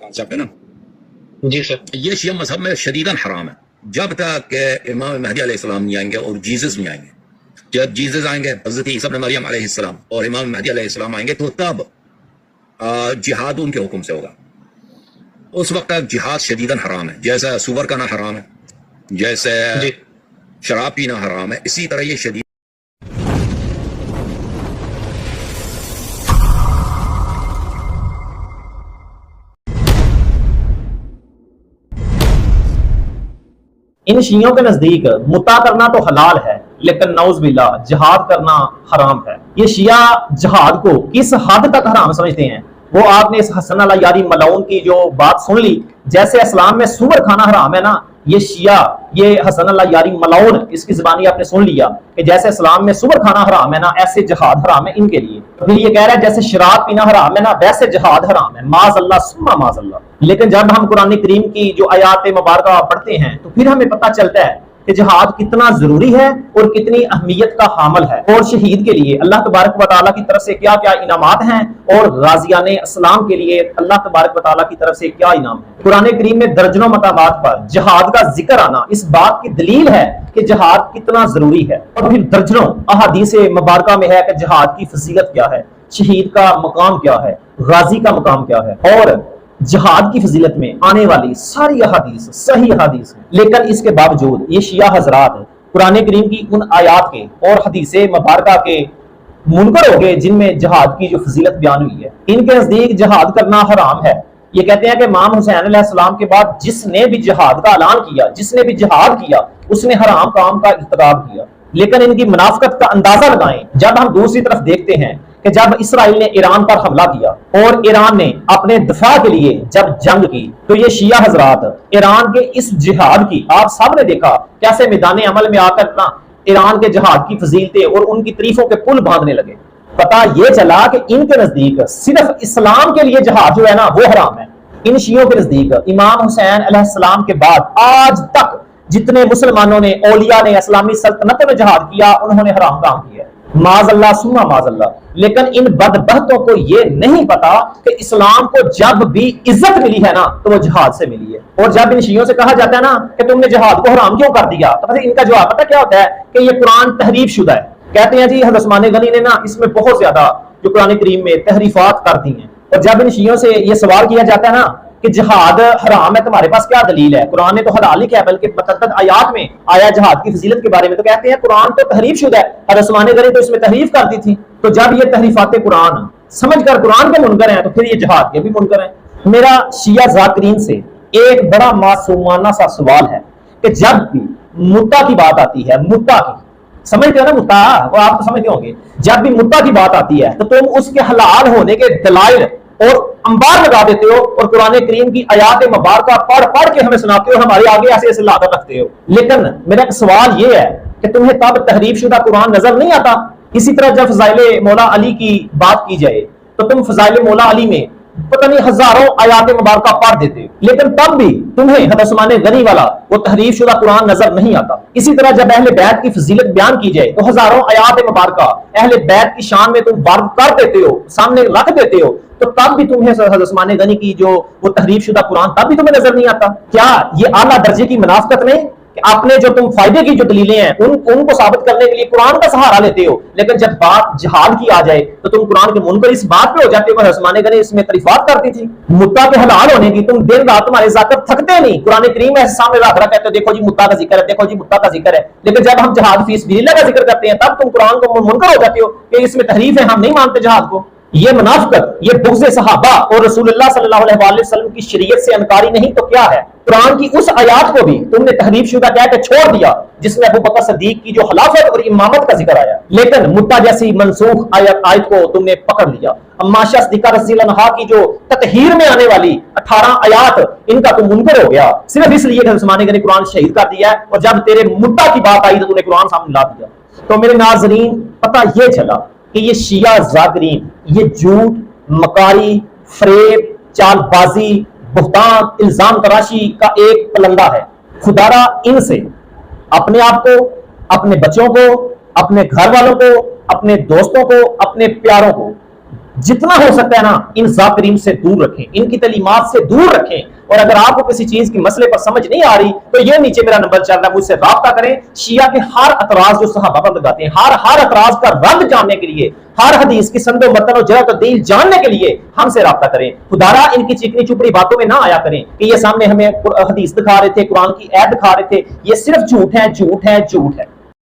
Concept है ना, जी sir. ये शिया मजहब में शदीदन हराम है जब तक कि इमाम महदी अलैहिस्सलाम नहीं आएंगे और जीसस नहीं आएंगे। जब जीसस आएंगे, हजरत ईसा इब्न मरियम अलैहिस्सलाम, और इमाम महदी अलैहिस्सलाम आएंगे, तो तब जिहाद उनके हुक्म से होगा। उस वक्त तक जिहाद शदीदन हराम है, जैसा सुवर का ना हराम है, जैसे जी शराब पीना हराम है, इसी तरह ये शदीद इन शियों के नजदीक मुता करना तो हलाल है, लेकिन नौज बिल्ला जिहाद करना हराम है। ये शिया जिहाद को किस हद तक हराम समझते हैं, वो आपने इस हसन अल यारी मलऊन की जो बात सुन ली। जैसे इस्लाम में सुअर खाना हराम है ना, ये शिया, ये हसन अल यारी मलऊन, इसकी जुबानी आपने सुन लिया कि जैसे इस्लाम में सुअर खाना हराम है ना, ऐसे जिहाद हराम है इनके लिए। तो फिर ये कह रहा है जैसे शराब पीना हराम है ना, वैसे जिहाद हराम है। माज़अल्लाह सुम्मा माज़अल्लाह। लेकिन जब हम कुरान करीम की जो आयात मुबारका पढ़ते हैं तो फिर हमें पता चलता है कि जिहाद कितना जरूरी है और कितनी अहमियत का हामिल है। और शहीद के लिए अल्लाह तबारक व तआला की तरफ से क्या क्या इनामात हैं, और गाजियाने इस्लाम के लिए अल्लाह तबारक व तआला की तरफ से क्या इनाम है। कुरान करीम में दर्जनों मकामात पर जिहाद का जिक्र आना इस बात की दलील है कि जिहाद कितना जरूरी है। और फिर दर्जनों अहादीस मुबारका में है कि जिहाद की फजीलत क्या है, शहीद का मकाम क्या है, गाजी का मकाम क्या है। और जिहाद की फजीलत में आने वाली सारी अहादीस सही अहादीस है। लेकिन इसके बावजूद ये शिया हजरात कुरान करीम की उन आयात के और हदीस मुबारका के मुनकर हो गए जिनमें जिहाद की जो फजीलत बयान हुई है। इनके नजदीक जिहाद करना हराम है। ये कहते हैं कि इमाम हुसैन अलैहिस्सलाम के बाद जिसने भी जिहाद का ऐलान किया, जिसने भी जिहाद किया, उसने हराम काम का इर्तिकाब किया। लेकिन इनकी मुनाफिकत का अंदाजा लगाएं जब हम दूसरी तरफ देखते हैं कि जब इसराइल ने ईरान पर हमला किया और ईरान ने अपने दफा के लिए जब जंग की, तो ये शिया हजरात ईरान के इस जिहाद की, आप सब ने देखा कैसे मैदान अमल में आकर ना ईरान के जिहाद की फजीलतें और उनकी तारीफों के पुल बांधने लगे। पता ये चला कि इनके नजदीक सिर्फ इस्लाम के लिए जिहाद जो है ना वो हराम है। इन शियों के नजदीक इमाम हुसैन अलैहिस्सलाम के बाद आज तक जितने मुसलमानों ने, औलिया ने, इस्लामी सल्तनत में जिहाद किया, उन्होंने हराम काम किया। माज़अल्लाह सुम्मा माज़अल्लाह। लेकिन इन बदबख्तों को ये नहीं पता कि इस्लाम को जब भी इज्जत मिली है ना तो वो जिहाद से मिली है। और जब इन शियों से कहा जाता है ना कि तुमने जिहाद को हराम क्यों कर दिया, तो इनका जवाब पता क्या होता है कि ये कुरान तहरीफ शुदा है। कहते हैं जी हज़रत उस्मान गनी ने ना इसमें बहुत ज्यादा जो कुरान करीम में तहरीफात कर दी हैं। और जब इन शियों से ये सवाल किया जाता है ना कि जिहाद हराम है, तुम्हारे पास क्या दलील है, कुरान ने तो हलाल लिखा है, बल्कि मुतअद्दिद आयात में आया जिहाद की फजीलत के बारे में, तो कहते हैं कुरान तो तहरीफ शुदा है, हज़रत उस्मान गनी तो इसमें तहरीफ कर दी थी। तो जब ये तहरीफात कुरान समझकर कुरान के मुनकर हैं तो फिर ये जिहाद के भी मुनकर हैं। मेरा शिया ज़ाकिरीन से एक बड़ा मासूमाना सा सवाल है कि जब भी मुद्दा की बात आती है, मुद्दा की समझते हो ना, मुद्दा वो आप तो समझते होंगे, जब भी मुद्दा की बात आती है तो तुम उसके हलाल होने के दलाइल और अंबार लगा देते हो और कुरान करीम की आयात मुबारका पढ़ पढ़ के हमें सुनाते हो, हमारे आगे ऐसे ऐसे लाकर रखते हो। लेकिन मेरा एक सवाल ये है कि तुम्हें तब तहरीफ शुदा कुरान नजर नहीं आता। इसी तरह जब फजाइल मौला अली की बात की जाए तो तुम फजाइल मौला अली में पता नहीं हजारों आयात मुबारका पढ़ देते हो, लेकिन तब भी तुम्हें हज़रत उस्मान गनी वाला वो तहरीफ शुदा कुरान नजर नहीं आता। इसी तरह जब अहले बैत की फजीलत बयान की जाए तो हजारों आयात मुबारका अहले बैत की शान में तुम वार्द कर देते हो, सामने रख देते हो, तो तब भी तुम्हें हज़रत उस्मान गनी की जो वो तहरीफ शुदा कुरान तब भी तुम्हें नजर नहीं आता। क्या ये आला दर्जे की मुनाफिकत नहीं कि आपने जो तुम फायदे की जो दलीलें हैं उनको साबित करने के लिए कुरान का सहारा लेते हो, लेकिन जब बात जिहाद की आ जाए तो तुम कुरान के मुनकर इस बात पे हो जाते हो। उस्मान गनी इसमें तरीफात करती थी, मुद्दा के हलाल होने की तुम दिन रात तुम्हारे जाकर थकते नहीं, कुरान करीम ऐसे सामने रख रहा कहते हो देखो जी मुद्दा का जिक्र है, देखो जी मुद्दा का जिक्र है। लेकिन जब हम जिहाद फी सबिलिल्लाह का जिक्र करते हैं तब तुम कुरान को मुनकर हो जाते हो कि इसमें तहरीफ है, हम नहीं मानते जिहाद को। ये मुनाफिकत, ये बुग़्ज़ सहाबा और रसूलुल्लाह सल्लल्लाहु अलैहि वसल्लम की शरीयत से इनकारी नहीं तो क्या है। कुरान की उस आयात को भी तुमने तहरीफ शुदा कह के छोड़ दिया जिसमें अबू बकर सिद्दीक की जो खिलाफत और इमामत का जिक्र आया, लेकिन मुद्दा जैसी मनसूख आयत को तुमने पकड़ लिया। अम्मा आयशा सिद्दीक़ा रज़ियल्लाहु अन्हा की जो ततहीर में आने वाली 18 आयात, इनका तुम मुनकर हो गया सिर्फ इसलिए कि उस्मान गनी कुरान शहीद कर दिया है, और जब तेरे मुद्दा की बात आई तो तूने कुरान सामने ला दिया। तो मेरे नाज़रीन पता ये चला कि ये शिया ज़ाकिरीन ये झूठ, मकारी, फरेब, चालबाजी, बुहतान, इल्जाम तराशी का एक पलंदा है। खुदारा इनसे अपने आप को, अपने बच्चों को, अपने घर वालों को, अपने दोस्तों को, अपने प्यारों को जितना हो सकता है ना इन ज़ाकिरीन से दूर रखें, इनकी तालीमात से दूर रखें। और अगर आपको किसी चीज की मसले पर समझ नहीं आ रही तो ये नीचे मेरा नंबर चल रहा है, मुझसे राब्ता करें। शिया के हर एतराज जो सहाबा पर लगाते हैं, हर एतराज का रद्द जानने के लिए, हर हदीस की संदो मतन और जरा तब्दील जानने के लिए हमसे राब्ता करें। खुदारा इनकी चिकनी चुपड़ी बातों में ना आया करें कि ये सामने हमें हदीस दिखा रहे थे, कुरान की ऐत दिखा रहे थे। ये सिर्फ झूठ है, झूठ है, झूठ है।